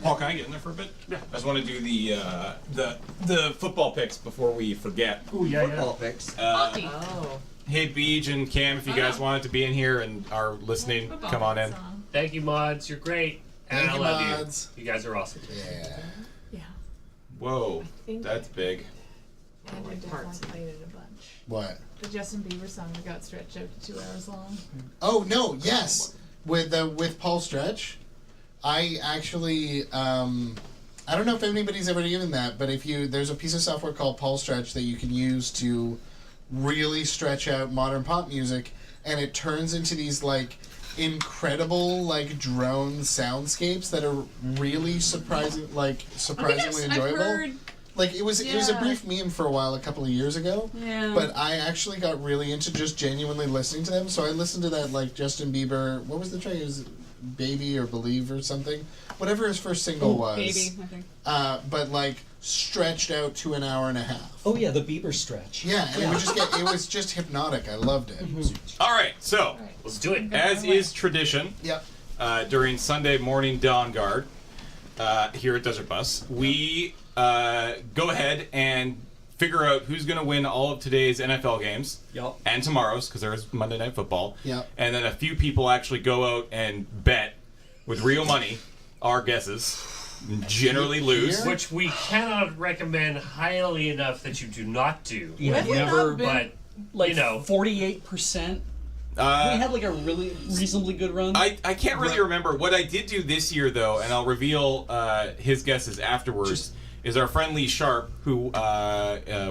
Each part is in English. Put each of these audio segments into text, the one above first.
Paul, can I get in there for a bit? Yeah. I just want to do the football picks before we forget. Ooh, yeah. Football picks. Hey, Beej and Cam, if you guys wanted to be in here and are listening, come on in. Thank you, mods. You're great. And I love mods. you. You guys are awesome. Yeah. Whoa, that's big. I definitely played it a bunch. What? The Justin Bieber song that got stretched out to 2 hours long. Oh no! Yes, with Paul Stretch, I actually I don't know if anybody's ever given that, but there's a piece of software called Paul Stretch that you can use to really stretch out modern pop music, and it turns into these like incredible like drone soundscapes that are really surprisingly enjoyable. I've heard. Like it was a brief meme for a while a couple of years ago. Yeah. But I actually got really into just genuinely listening to them. So I listened to that like Justin Bieber. What was the track? It was Baby or Believe or something. Whatever his first single was. Baby, I think. But like stretched out to an hour and a half. Oh yeah, the Bieber stretch. Yeah, and it was just hypnotic. I loved it. All right, so Let's do it. as is tradition, Yep. during Sunday morning dawn guard here at Desert Bus, we go ahead and figure out who's going to win all of today's NFL games and tomorrow's, because there is Monday Night Football. Yep. And then a few people actually go out and bet with real money our guesses. Generally lose. Which we cannot recommend highly enough that you do not do. Yeah, never. But, Like, you know. 48%. We had like a really reasonably good run. I can't really remember. What I did do this year, though, and I'll reveal his guesses afterwards, is our friend Lee Sharp, who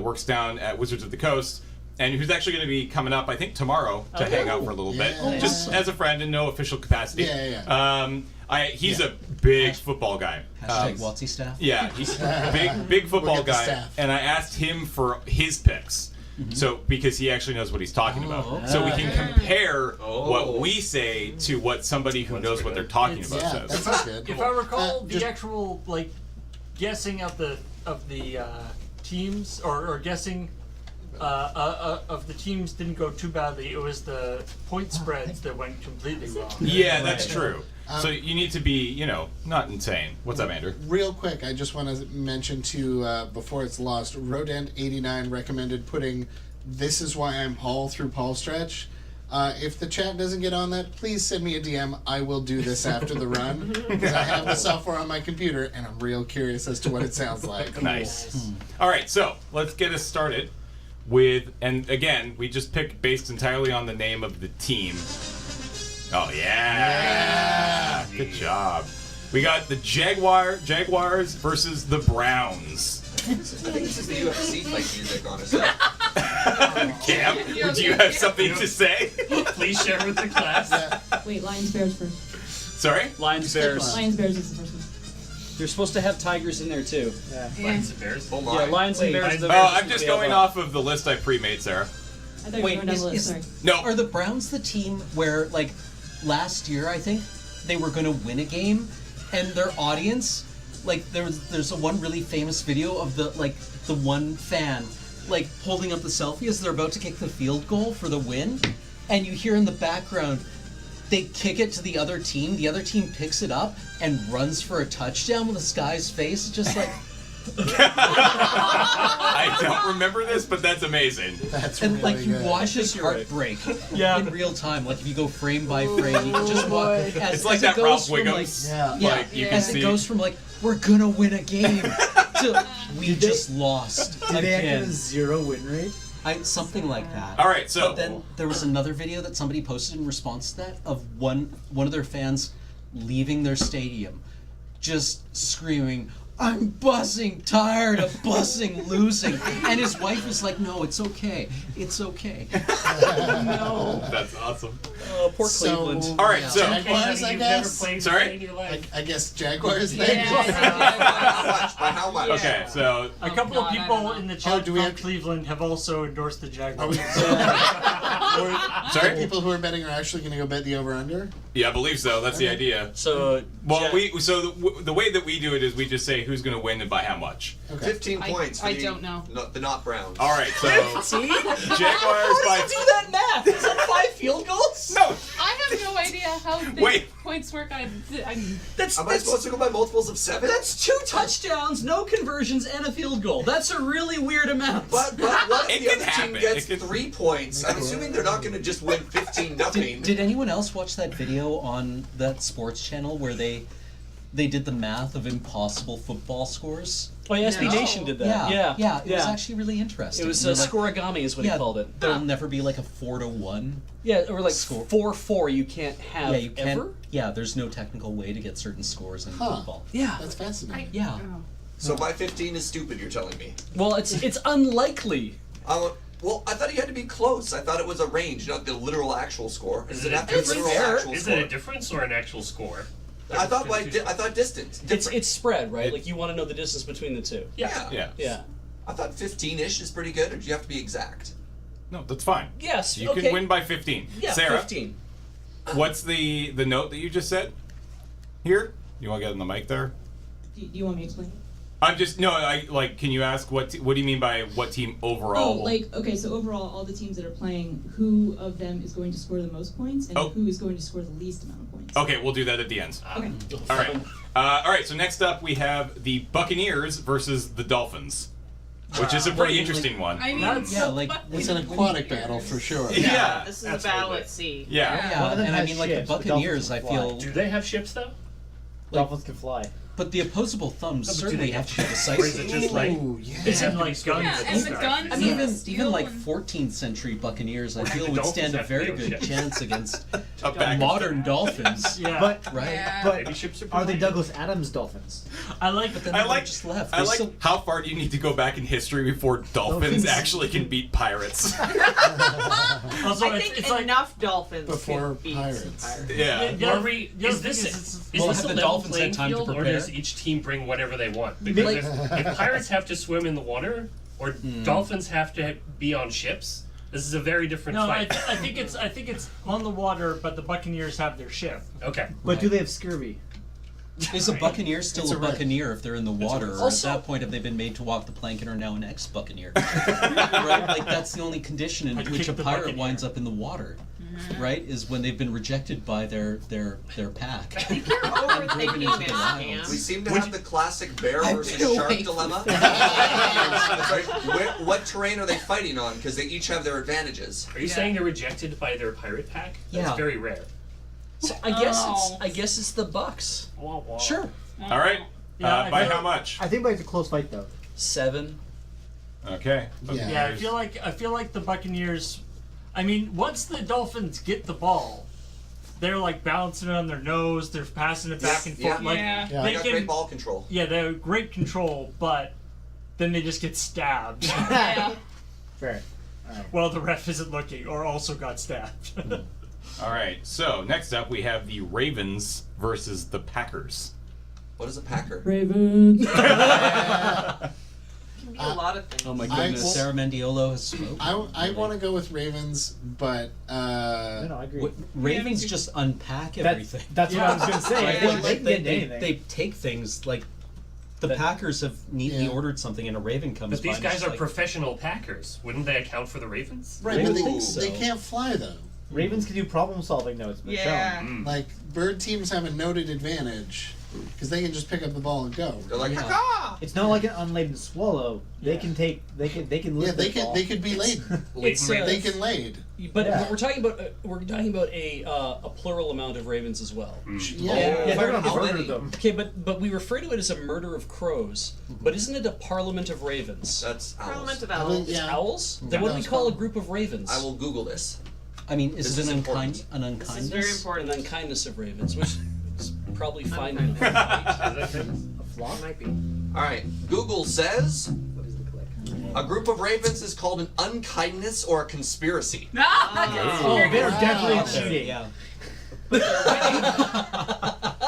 works down at Wizards of the Coast, and who's actually going to be coming up, I think, tomorrow to hang out for a little bit. Just as a friend in no official capacity. He's a big football guy. Hashtag Watsy staff. Yeah, he's a big football guy. staff. And I asked him for his picks. So, because he actually knows what he's talking about. okay. So we can compare what we say to what somebody who knows what they're talking about Yeah, that says. sounds good. If I recall, just- the actual like guessing of the teams or guessing of the teams didn't go too badly. It was the point spreads that went completely wrong. Yeah, that's true. So you need to be, not insane. What's up, Andrew? Real quick, I just want to mention before it's lost, Rodent89 recommended putting "This Is Why I'm Paul" through Paul Stretch. If the chat doesn't get on that, please send me a DM. I will do this after the run, because I have the software on my computer, and I'm real curious as to what it sounds like. Nice. All right, so let's get us started with, and again, we just pick based entirely on the name of the team. Oh, yeah. Good job. We got the Jaguars versus the Browns. I think this is the UFC fight music, honestly. Cam, would you have something to say? Please share with the class. Wait, Lions Bears first. Sorry? Lions Bears. Lions Bears is the first one. You're supposed to have Tigers in there too. Lions and Bears. Yeah, Lions and Bears. Oh, I'm just going off of the list I pre-made, Sarah. I thought you were going down the list, sorry. No. Are the Browns the team where, like, last year, I think, they were going to win a game, and their audience, like, there's a one really famous video of the one fan, like, holding up the selfie as they're about to kick the field goal for the win, and you hear in the background, they kick it to the other team picks it up and runs for a touchdown with this guy's face, just like... I don't remember this, but that's amazing. That's And really like you good. watch his heart break in real time. Like if you go frame by frame, you can just watch. It's like that Ralph Wiggum's. Like you can as see. it goes from like we're gonna win a game to we just lost Did they again. have a 0 win rate? Something like that. All right, so But then there was another video that somebody posted in response to that of one of their fans leaving their stadium, just screaming, "I'm buzzing, tired of buzzing, losing," and his wife was like, "No, it's okay, it's okay." No. That's awesome. Oh, poor Cleveland. All right, so Jaguars, I You've never guess. played Sorry? in your life. I guess Jaguars then. By how much? okay, so A couple of people in the chat do we from have- Cleveland have also endorsed the Jaguars. sorry. People who are betting are actually going to go bet the over/under. Yeah, I believe so. That's the idea. So Well, the way that we do it is we just say who's going to win and by how much. Okay. 15 I- points for I the, don't know. The not Browns. All right, so See? Jaguars How by. did you do that math? Is that 5 field goals? No. I have no idea how the Wait. points work. That's Am I supposed to go by multiples of 7? That's 2 touchdowns, no conversions, and a field goal. That's a really weird amount. But what It if the can other happen. team gets It can- 3 points? I'm assuming they're not going to just win 15-0. Did anyone else watch that video on that sports channel where they did the math of impossible football scores? Oh, yeah, SB No. Nation did that. Yeah, it was actually really interesting. It was And they're like, scoregami is what he called it. There'll never be like a 4-1. Yeah, or like Score. 4-4 you can't have Yeah, you can't. ever. Yeah, there's no technical way to get certain scores in Huh. football. Yeah. That's fascinating. Yeah. So by 15 is stupid, you're telling me? Well, it's unlikely. Well, I thought you had to be close. I thought it was a range, not the literal actual score. Does it have to be It's literal fair. actual Is score? it a difference or an actual score? I thought distance. Different. It's spread, right? Like you want to know the distance between the two. Yeah. Yeah. Yeah. I thought 15-ish is pretty good, or do you have to be exact? No, that's fine. Yes. You okay. can win by 15. Yeah, Sarah, 15. what's the note that you just said? Here? You want to get on the mic there? Do you want me to explain it? I'm just can you ask what do you mean by what team overall? Okay, so overall, all the teams that are playing, who of them is going to score the most points, and Oh. who is going to score the least amount of points? Okay, we'll do that at the end. Okay. All right. All right, so next up we have the Buccaneers versus the Dolphins, which is a pretty interesting one. I mean, Yeah, like It's an aquatic battle for sure. Yeah. This is a battle at sea. Yeah. Yeah, One of them and I has mean, like the ships, the Buccaneers, I Dolphins can feel, Do they have ships though? Dolphins can fly. but the opposable thumbs but do certainly they have to be Or is decisive. it just like Ooh, yeah. It's in like guns. Yeah, and and the stuff. guns. I mean, and the even steel like and- 14th century Buccaneers, I Or feel the would Dolphins stand a have very real good ships. chance against A package. modern Dolphins. Yeah. But Right. Yeah. but maybe ships are are they provided. Douglas Adams Dolphins? I like But then I they like just left. I They like still- how far do you need to go back in history before Dolphins Dolphins. actually can beat pirates? Also, I it's, think it's like enough dolphins Before can beat pirates. some pirates. Yeah. the other- Are we, the other is this thing is Well, this have a the level Dolphins had playing time to field, or prepare? does each team bring whatever they want? Because if pirates have to swim in the water, or dolphins have to be on ships, this is a very different no, fight. I think it's on the water, but the Buccaneers have their ship. Okay. But do they have scurvy? Is a Buccaneer still It's a a risk. Buccaneer if they're in the water, or Also- at that point have they been made to walk the plank and are now an ex-Buccaneer? Right? Like that's the only condition in I'd which kick a the pirate Buccaneer. winds up in the water, right? Is when they've been rejected by their pack. You're overthinking into this, the wild. man. We seem to have the classic bear I've versus been shark away dilemma. Sorry, what terrain are they fighting on? Because they each have their advantages. Are you saying they're rejected by their pirate pack? That's Yeah. very rare. So I guess it's the Bucs. Sure. All right. Yeah, I By feel- how much? I think it's a close fight though. 7. Okay. Yeah. Yeah, I feel like the Buccaneers. I mean, once the Dolphins get the ball, they're like bouncing it on their nose. They're passing it back and forth. Yeah. Like Yeah. Yeah. They they got can. great ball control. Yeah, they have great control, but then they just get stabbed. Yeah. Fair. Well, the ref isn't looking, or also got stabbed. All right. So next up we have the Ravens versus the Packers. What is a packer? Ravens. Can be a lot of things. Oh my I- goodness, well- Sarah Mendiolo has spoken. I want to go with Ravens, but No, I agree. Ravens just unpack everything. That's what I was gonna say. Right? They, Like, they can get anything. they take things like the Packers have neatly Yeah. ordered something and a Raven comes But these by and guys it's are like, professional packers. Wouldn't they account for the Ravens? right, I but would they, think so. they can't fly though. Ravens can do problem solving though. It's been Yeah. shown. Like bird teams have a noted advantage because they can just pick up the ball and go. They're like, Yeah. "Caw!" It's not like an unladen swallow. They can take. They can Yeah, lift they the could ball. they could be laden. It's, They can lade. But, Yeah. but we're talking about a plural amount of ravens as well. Yeah. Yeah, they're gonna How murder many? them. Okay, but we refer to it as a murder of crows. But isn't it a parliament of ravens? That's Parliament owls. of I Owls. mean, yeah. Owls? Then what do we Owls. call a group of ravens? I will Google this. I mean, is This it is an important. unkindness? This is very An important. unkindness of ravens, which is probably fine enough. Flock? Might be. All right. Google says What is the click? a group of ravens is called an unkindness or a conspiracy. Oh, they're Wow. definitely cheating. Yeah.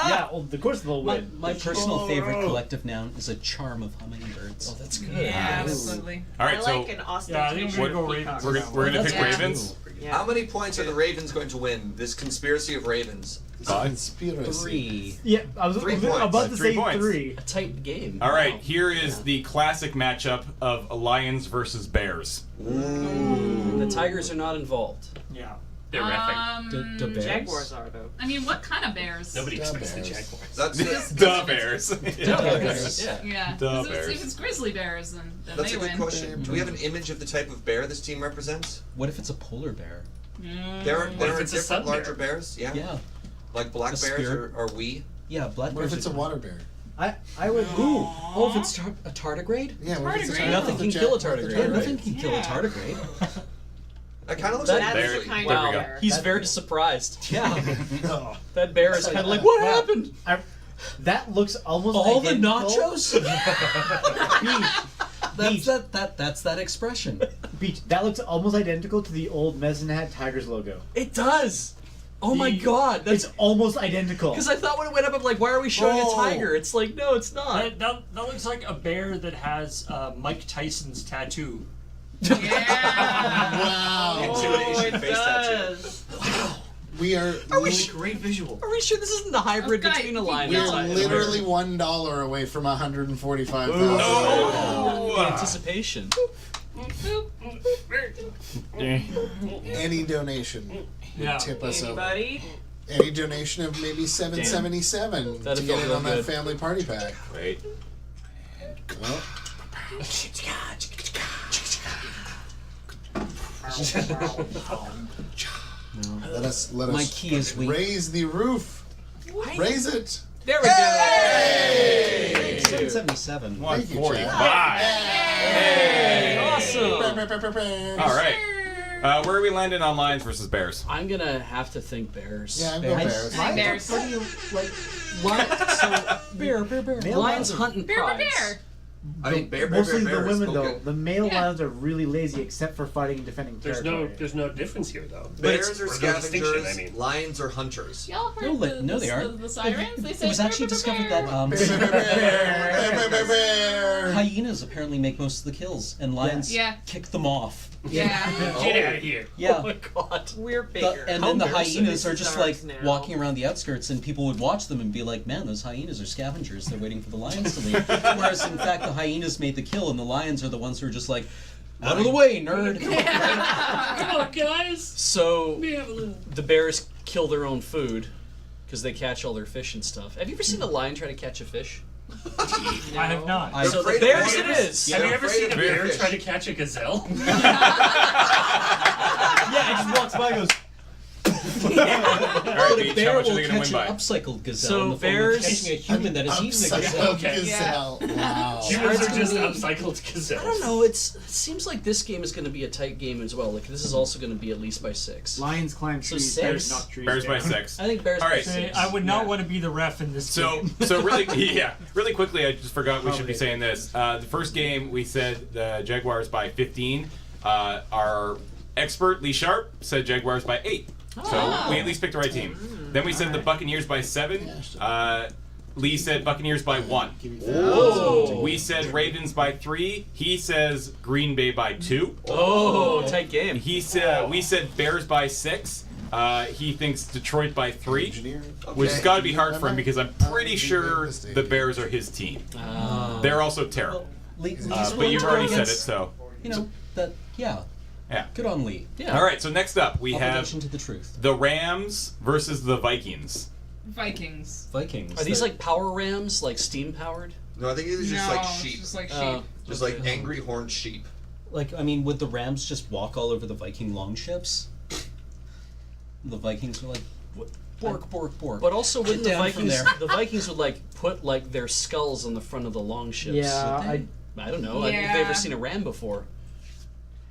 Yeah, well, of course they'll My, win. my personal favorite collective noun is a charm of hummingbirds. Oh, that's good. Yeah, absolutely. All right. I so like an Yeah, I think ostentatious we're gonna go peacock. Ravens. we're gonna That's pick good. Ravens. How many points are the Ravens going to win? This conspiracy of Ravens. Conspiracy. 3. Yeah, I was 3 points. about to 3 say points. 3. A tight game. All right, here is the classic matchup of Lions versus Bears. The Tigers are not involved. Yeah. They're reffing. The Bears? Jaguars are though. I mean, what kind of bears? Nobody The expects the Bears. Jaguars. That's The Bears. Bears. Yeah. Yeah. The 'Cause bears. If it's grizzly bears, then That's they a good win. question. Do we have an image of the type of bear this team represents? What if it's a polar bear? There What if are it's a different sun larger bear? bears. Yeah. Yeah. Like black A bears spirit. are we? Yeah, black What bears. if it's a are- water bear? I would. Ooh. Oh, if it's a tardigrade? Yeah, what if it's a Tardigrade. Nothing can kill a tardigrade, Yeah, right? nothing can kill a tardigrade. That kind of looks That- like That's Bear- the kind there of we go. bear. He's very surprised. Yeah. That bear is kind of like, what happened? That looks almost All the identical. nachos? Beach. That's that expression. Beach. That looks almost identical to the old Mezenat Tigers logo. It does. Oh my god, that's It's almost identical. because I thought when it went up, I'm like, why are we showing a tiger? It's like, no, it's not. That looks like a bear that has Mike Tyson's tattoo. Yeah. Wow. intimidation it face does. We are. Great visual. Are we sure this isn't the hybrid Okay, between a keep lion We and a are going. tiger? literally $1 away from 145,000. The anticipation. Any donation, Yeah. tip us over. Anybody? Any donation of maybe $7.77 That'd to get feel in real on that good. family party pack. Wait. Well, let My us key is weak. raise the roof. Raise it. There we go. Hey! 777. Thank you, 145. Hey, awesome. All right. Where are we landing on Lions versus Bears? I'm gonna have to think Bears. Yeah, I'm going Bears. Hi, bears. What do you like? Bear. Male Lions lions are- hunting Bear, prize. bear. I mean, bear Mostly the is women though. spoken. The male Yeah. lions are really lazy, except for fighting and defending territory. There's no difference here though. Bears are Or no distinction, scavengers. I mean. Lions are hunters. Y'all heard No, they aren't. the sirens? They It say was actually bear, discovered bear, that Bear. hyenas apparently make most of the kills, and lions Yeah. kick them off. Yeah. Get out of here. Yeah. Oh my god. We're bigger. And then the How embarrassing. hyenas are This is just ours like now. walking around the outskirts, and people would watch them and be like, "Man, those hyenas are scavengers. They're waiting for the lions to leave." Whereas in fact, the hyenas made the kill, and the lions are the ones who are just like, "Out of the way, nerd." Come on, guys. So We have a little. the bears kill their own food because they catch all their fish and stuff. Have you ever seen a lion try to catch a fish? I have not. I- So the afraid of bears it lions. is. Have you They're ever afraid seen a of big bear fish. try to catch a gazelle? Yeah, it just walks by and goes. All right, But a Beach, how bear much are will they going to catch win an by? upcycled gazelle So in the form of bears- catching a human that has eaten a gazelle. Upcycled Okay. gazelle. Wow. Humans are just gonna be- upcycled gazelles. I don't know. It seems like this game is going to be a tight game as well. Like this is also going to be at least by 6. Lions climb So trees, six. bears knock trees Bears by down. 6. I think bears All by right. 6. I would not Yeah. want to be the ref in this So, game. really quickly, I just forgot we should be Probably. saying this. The first game, we said the Jaguars by 15. Our expert, Lee Sharp, said Jaguars by 8. So we at least picked the right team. Then we said the Buccaneers by 7. Lee said Buccaneers by 1. Oh. We said Ravens by 3. He says Green Bay by 2. Oh, tight game. We said Bears by 6. He thinks Detroit by 3. Which has got to be hard for him because I'm pretty sure the Bears are his team. They're also terrible. Lee's But willing you've to go already said it, against, so. You know that. Yeah. Yeah. Good on Lee. Yeah. All right, so next up we have Obligation to the truth. the Rams versus the Vikings. Vikings. Vikings. Are these that- like power rams, like steam powered? No, I think it was just no, like it's sheep. just like sheep. Oh. Just like angry horned sheep. Like, I mean, would the Rams just walk all over the Viking longships? The Vikings are like, bork, bork, bork. But also, wouldn't the down from Vikings? there. The Vikings would like put like their skulls on the front of the longships. Yeah, I don't know. Have you ever seen a ram before?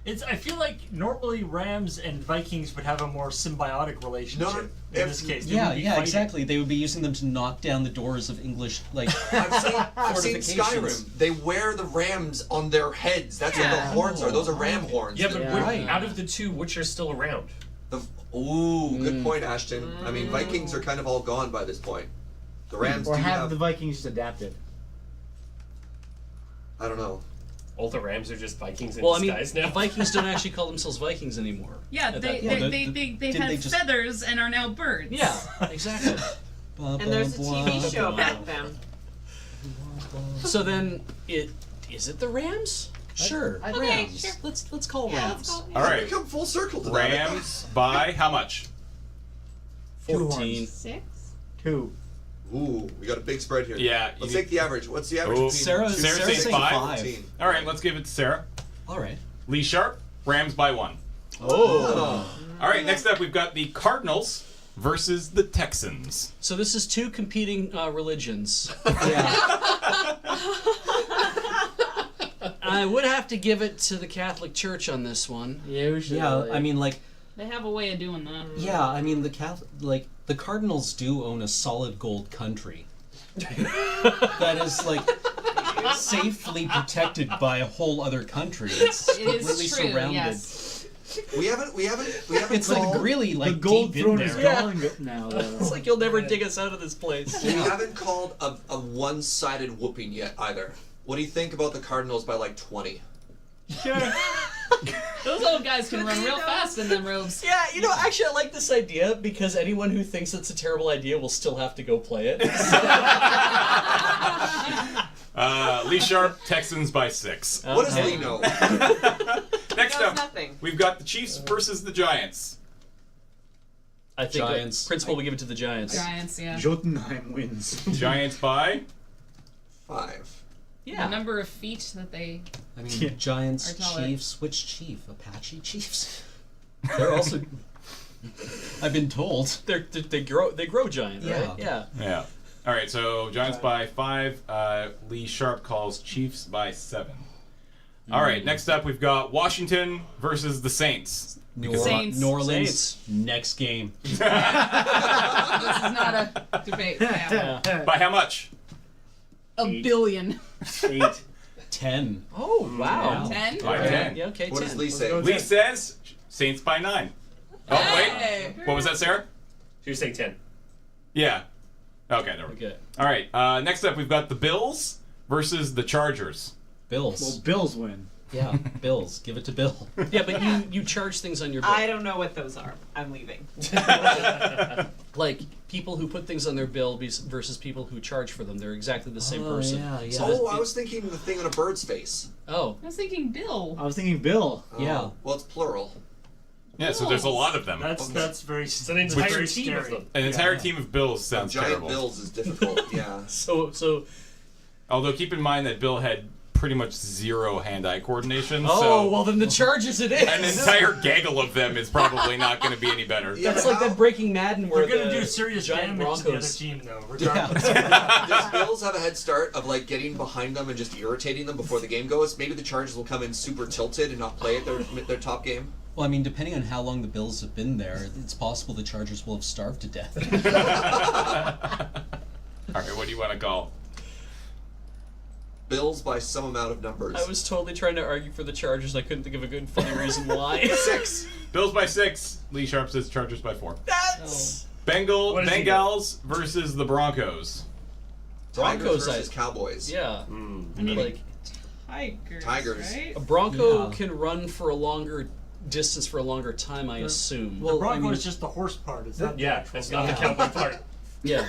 I feel like normally Rams and Vikings would have a more symbiotic relationship in this case. They yeah, would be yeah, fighting. exactly. They would be using them to knock down the doors of English, like, I've seen fortifications. Skyrim. They wear the rams on their heads. That's what the horns are. Those are ram horns. Yeah, but Yeah. Right. out of the two, which are still around? Good point, Ashton. I mean, Vikings are kind of all gone by this point. The Rams or do have have. the Vikings just adapted. I don't know. All the Rams are just Vikings in Well, I mean, disguise now. the Vikings don't actually call themselves Vikings anymore. Yeah, at they that point. they didn't had they just- feathers and are now birds. Yeah, exactly. And there's a TV show about them. So then, is it the Rams? Sure, Okay, Rams. sure. Let's call Yeah, Rams. let's go. All right. We come full circle to that. Rams by how much? 14. 6? 2. Ooh, we got a big spread here. Yeah, Let's you take the average. What's the average? Oh. between Sarah, two- Sarah's Sarah's saying saying five. 5. All right, let's give it to Sarah. All right. Lee Sharp, Rams by 1. Oh. All right, next up we've got the Cardinals versus the Texans. So this is two competing religions. Yeah. I would have to give it to the Catholic Church on this one. Usually. Yeah, I mean, like, They have a way of doing that. yeah, I mean, the Cardinals do own a solid gold country. That is, like, safely protected by a whole other country. It's It is completely true, surrounded. yes. We haven't. It's like really like the gold deep throne in is there. gone now. Though. It's like you'll never dig us out of this place. We haven't called a one-sided whooping yet either. What do you think about the Cardinals by like 20? Those old guys can run real fast in them robes. Yeah, you know, actually, I like this idea because anyone who thinks it's a terrible idea will still have to go play it. Lee Sharp, Texans by 6. What does Okay. Lee know? Next Knows up, nothing. we've got the Chiefs versus the Giants. I think Giants. principal will give it to the Giants. Giants, yeah. Jotunheim wins. Giants by 5. The number of feet that they. I mean, Giants, Or taller. Chiefs. Which chief? Apache Chiefs. They're also. I've been told. They grow giant, right? Yeah. Yeah. All right, so Giants by 5. Lee Sharp calls Chiefs by 7. All right, next up we've got Washington versus the Saints. Saints. New Orleans. Saints. Next game. This is not a debate. Yeah. By how much? A billion. 8. 10. Oh wow. 10? By Okay. 10. Yeah. Okay. What 10. does Lee say? Lee says Saints by 9. Oh, Hey. wait. What was that, Sarah? So you're saying 10. Yeah. Okay, there we go. Okay. All right, next up we've got the Bills versus the Chargers. Bills. Well, Bills win. Yeah, Bills. Give it to Bill. Yeah, but you charge things on your bill. I don't know what those are. I'm leaving. Like people who put things on their bill versus people who charge for them. They're exactly the same person. Yeah, yeah. Oh, I was thinking the thing on a bird's face. Oh. I was thinking Bill. I was thinking Bill. Oh, Yeah. Well, it's plural. Yeah, so there's a lot of them. That's very. It's an entire very team of scary. them. An entire team of Bills sounds Giant terrible. Bills is difficult. Yeah. So. Although keep in mind that Bill had pretty much zero hand-eye coordination. Oh so well, then the Chargers it is. an entire gaggle of them is probably not going to be any better. Yeah, That's but like how- that Breaking Madden where They're gonna the do serious giant damage to the other Broncos. team, though. Regardless. Does Bills have a head start of like getting behind them and just irritating them before the game goes? Maybe the Chargers will come in super tilted and not play at their top game. Well, I mean, depending on how long the Bills have been there, it's possible the Chargers will have starved to death. All right, what do you want to call? Bills by some amount of numbers. I was totally trying to argue for the Chargers. I couldn't think of a good funny reason why. 6. Bills by 6. Lee Sharp says Chargers by 4. That's What does he Bengals versus the Broncos. Broncos Broncos, versus Cowboys. yeah. Like Tigers. Right? a Bronco Yeah. can run for a longer distance for a longer time, I assume. Well, The Bronco I mean, is just the horse part. It's not the Yeah, actual that's not guy. the cowboy part. yeah.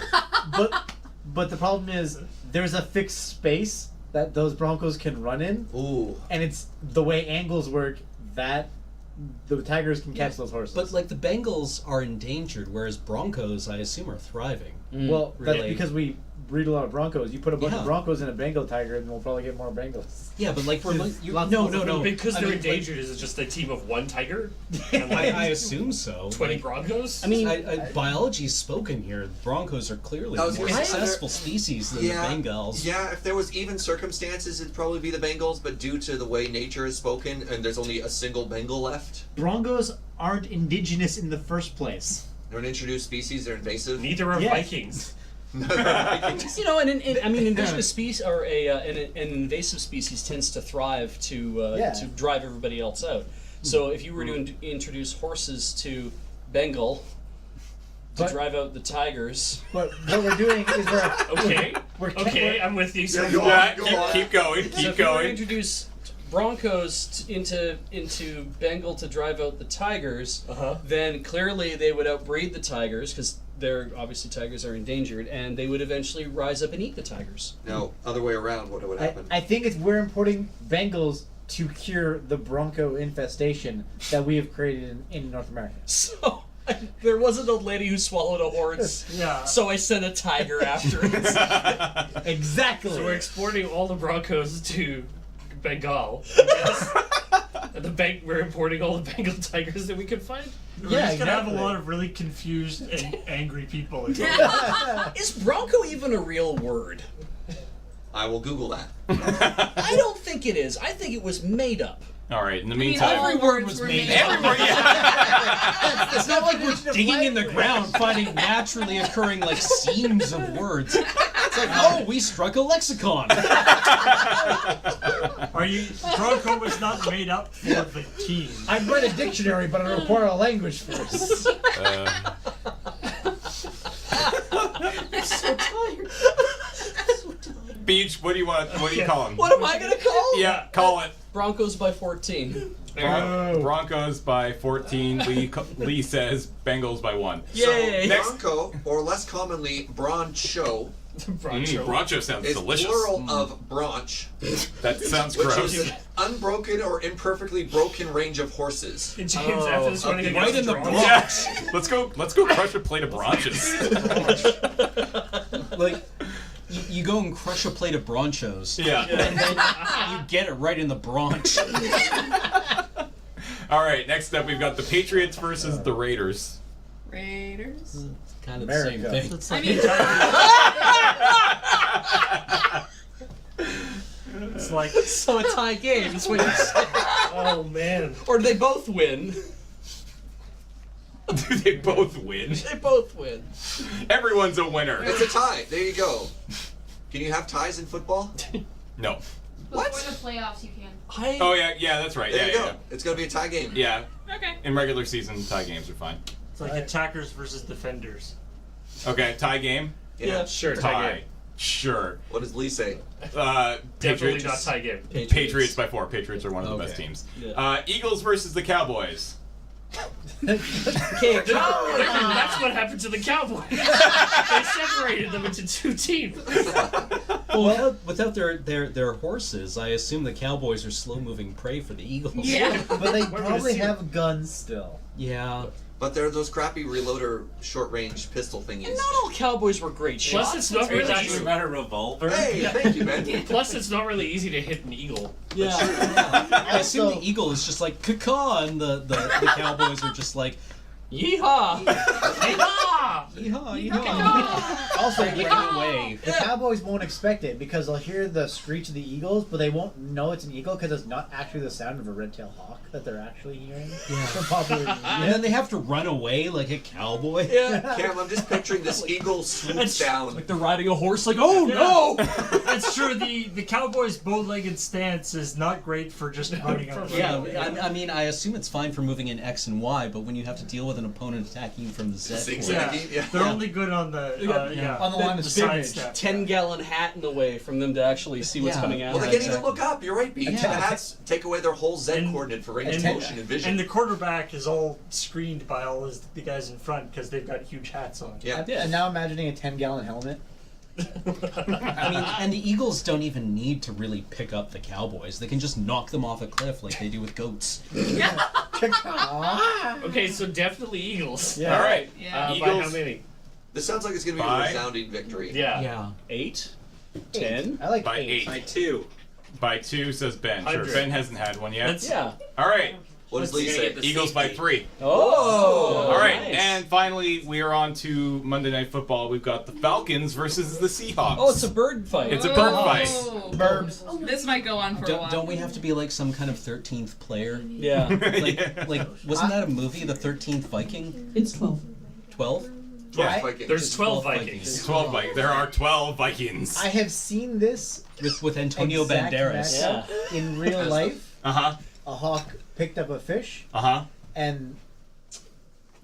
but the problem is there's a fixed space that those Broncos can run in, Ooh. and it's the way angles work that the Tigers can catch those horses. But, like, the Bengals are endangered, whereas Broncos, I assume, are thriving. well, that's really. because we breed a lot of Broncos. You put a bunch Yeah. of Broncos in a Bengal tiger, and we'll probably get more Bengals. Yeah, but, like, Lots no. of- Because I they're mean, like, endangered, is it just a team of one tiger? And like I assume so. 20 Like, Broncos? I mean, biology's spoken here. The Broncos are clearly I a was more gonna say, successful species than Yeah, the Bengals. yeah. If there was even circumstances, it'd probably be the Bengals. But due to the way nature is spoken, and there's only a single Bengal left, Broncos aren't indigenous in the first place. they're an introduced species. They're invasive. Neither are Yes. Vikings. you know, I mean, indigenous species or an invasive species tends to thrive to drive everybody else out. So if you were to introduce horses to Bengal to But- drive out the tigers, But what we're doing is Okay. we're Okay, I'm with you. So Yeah, go on. Yeah, Go on. keep going, so keep if you were to going. introduce Broncos into Bengal to drive out the Tigers, then clearly they would outbreed the Tigers because they're obviously tigers are endangered, and they would eventually rise up and eat the tigers. No, other way around. What would happen? I think we're importing Bengals to cure the Bronco infestation that we have created in North America. So there was an old lady who swallowed a horse. Yeah. So I sent a tiger after it. Exactly. So we're exporting all the Broncos to Bengal, I guess. And we're importing all the Bengal tigers that we could find. We're just gonna have a lot of really confused and angry people. Is Bronco even a real word? I will Google that. I don't think it is. I think it was made up. All right. In the meantime, every word was made up. Every word, yeah. It's not like we're digging in the ground, finding naturally occurring like seams of words. It's like, oh, we struck a lexicon. Bronco was not made up for the team. I've read a dictionary, but I report a language first. I'm so tired. Beach, what do you want? What do you call him? What am I gonna call him? Yeah, call it. Broncos by 14. Broncos by 14. Lee says Bengals by 1. Yay! So, Bronco, or less commonly, Broncho, Broncho sounds is delicious. plural of branch, That sounds which gross. is unbroken or imperfectly broken range of horses. And James, after this running right in the Bronx. Yeah. Let's go crush a plate of branches. Like, you go and crush a plate of Bronchos. Yeah. And then you get it right in the branch. All right, next up we've got the Patriots versus the Raiders. Raiders. Kind of America. the same thing. It's I like mean, it's like So a tie game is what you say. Oh man. Or do they both win? Do they both win? They both win. Everyone's a winner. It's a tie. There you go. Can you have ties in football? No. What? Before the playoffs, you can. Oh yeah, that's right. There Yeah, you go. yeah. It's gonna be a tie game. Yeah. Okay. In regular season, tie games are fine. it's like attackers versus defenders. Okay, tie game. Yeah. Sure, tie game. Sure. What does Lee say? Definitely Patriots. not tie game. Patriots by 4. Patriots are one of the best Okay. teams. Yeah. Eagles versus the Cowboys. Okay, That's what happened to the Cowboys. They separated them into two teams. Well, without their horses, I assume the Cowboys are slow-moving prey for the Eagles. yeah. But they We're gonna probably see have guns still. Yeah. But they're those crappy reloader short-range pistol thingies. and not all Cowboys were great shots. Plus, it's not really easy. about a revolver? Hey, thank you, man. Plus, it's not really easy to hit an eagle. Yeah. I assume the Eagle is just like caw, and the Cowboys are just like Yeehaw! Ah! yeehaw, yeehaw. Also, Running away. the Cowboys won't expect it because they'll hear the screech of the Eagles, but they won't know it's an eagle because it's not actually the sound of a red-tailed hawk that they're actually hearing. Yeah. From popular And media. then they have to run away like a cowboy. Yeah. Cam, I'm just picturing this eagle swoops down. Like they're riding a horse, like, oh no! It's true. The Cowboys' bow-legged stance is not great for just running up. Yeah, I mean, I assume it's fine for moving in X and Y, but when you have to deal with an opponent attacking you from the Z, Zigzagging, yeah. They're only good on the On the line of the scrimmage. sidestep. 10-gallon hat in the way from them to actually see what's Yeah. coming at Well, they them. can't even look up. You're right, B. Yeah. The hats take away their whole Z And- coordinate for range of and- motion and vision. And the quarterback is all screened by all the guys in front because they've got huge hats on. yeah. And now imagining a 10-gallon helmet. I mean, and the Eagles don't even need to really pick up the Cowboys. They can just knock them off a cliff like they do with goats. Okay, so definitely Eagles. Yeah. All right. Yeah. By how Eagles. many? This sounds like it's going to be a Bye. resounding victory. Yeah. 8? 10? I like By 8. 8. 2. By 2 says Ben. Sure. 100. Ben hasn't had one yet. That's- Yeah. All right. What does Lee say? Eagles by 3. Oh! All right. Nice. And finally, we are on to Monday Night Football. We've got the Falcons versus the Seahawks. Oh, it's a bird fight. It's a bird fight. Oh. Burbs. This might go on for a while. Don't we have to be like some kind of 13th player? Yeah. Like wasn't that a movie, The 13th Viking? It's 12. 12? Yeah. Vikings. There's 12 12 Vikings. 12 Vikings. There are 12 Vikings. I have seen this With Antonio exact Banderas. matchup in real life. Uh-huh. A hawk picked up a fish, Uh-huh. and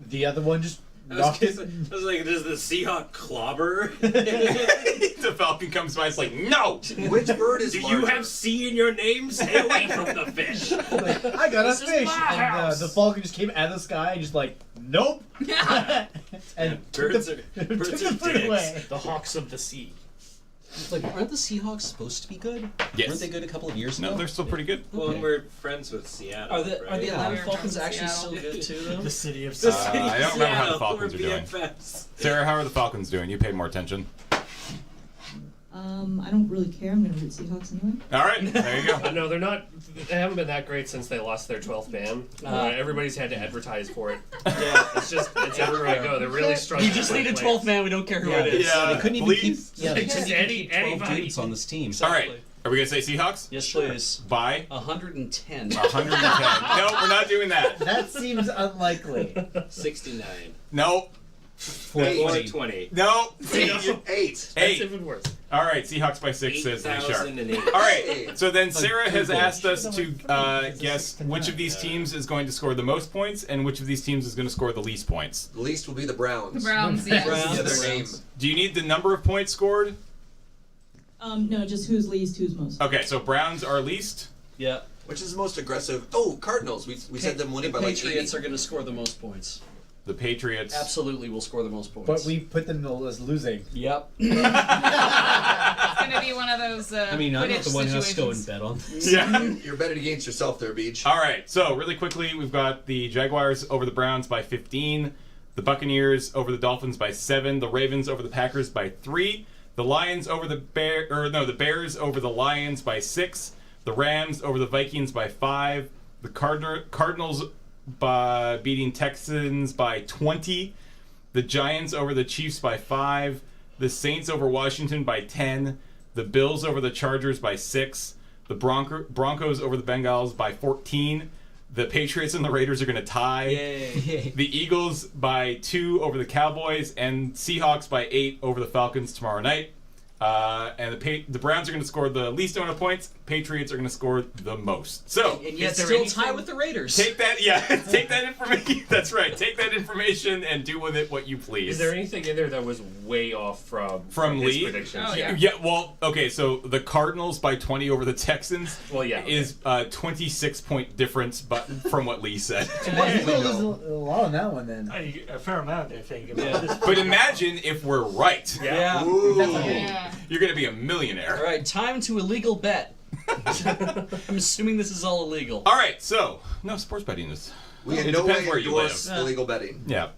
the other one just knocked it. I was like, does the Seahawk clobber? The Falcon comes by, it's like, no! Which bird is Do larger? you have C in your name? Stay away from the fish. Like, I got This a is fish, my and house. the falcon just came out of the sky and just like, nope, and took Birds the, are took birds the are food dicks. away. The hawks of the sea. Like, aren't the Seahawks supposed to be good? Yes. Weren't they good a couple of years ago? No, they're still pretty good. Well, and we're friends with Seattle. Are the right? Atlanta Yeah. Falcons We're actually from still good too, though? The city of The Seattle. city of I don't remember how the Seattle, Falcons we're are doing. BFFs. Sarah, how are the Falcons doing? You paid more attention. I don't really care. I'm going to root Seahawks anyway. All right, there you go. No, they're not. They haven't been that great since they lost their 12th man. Everybody's had to advertise for it. Yeah. It's everywhere I go. They're really struggling. You just to need a play 12th man. We don't care who it is. Yeah, They couldn't even keep. please. Yeah, they Just couldn't even any- keep 12 anybody. dudes on this team. All right, are we going to say Seahawks? Yes, please. By 110. 110. No, we're not doing that. That seems unlikely. 69. No. 420. No. Eight. That's Eight. even worse. All right, Seahawks by 6 says Lee Sharp. 8,008. All right, so then Sarah has Google. asked us to guess which of these teams is going to score the most points and which of these teams is going to score the least points. The least will be the Browns. Browns, yes. Yeah, their name. Do you need the number of points scored? No, just who's least, who's most. Okay, so Browns are least. Yeah. Which is the most aggressive? Oh, Cardinals. We said them winning The by like Patriots 80. are going to score the most points. The Patriots. Absolutely will score the most points. But we put them as losing. Yep. It's gonna be one of those. I mean, I'm not Quidditch the one who has to go and situations. bet on. Yeah. You're betting against yourself there, Beach. All right, so really quickly, we've got the Jaguars over the Browns by 15, the Buccaneers over the Dolphins by 7, the Ravens over the Packers by 3, the Lions over the the Bears over the Lions by 6, the Rams over the Vikings by 5, the Cardinals by beating Texans by 20, the Giants over the Chiefs by 5, the Saints over Washington by 10, the Bills over the Chargers by 6, the Broncos over the Bengals by 14, the Patriots and the Raiders are going to tie, Yay. the Eagles by 2 over the Cowboys, and Seahawks by 8 over the Falcons tomorrow night. And the Browns are going to score the least amount of points. Patriots are going to score the most. So And yet Is there still anything- tie with the Raiders. take that, take that information. That's right. Take that information and do with it what you please. Is there anything in there that was way off from his Lee? predictions? Oh, yeah. Yeah, well, okay, so the Cardinals by 20 over the Texans Well, yeah, okay. is a 26-point difference but from what Lee said. He's gonna lose a lot on that one then. A fair amount, I think. Yeah. But imagine if we're right. Yeah. Ooh. Yeah. You're going to be a millionaire. All right, time to illegal bet. I'm assuming this is all illegal. All right, so no sports betting is. We It in no depends way where you endorse live. illegal betting. Yeah.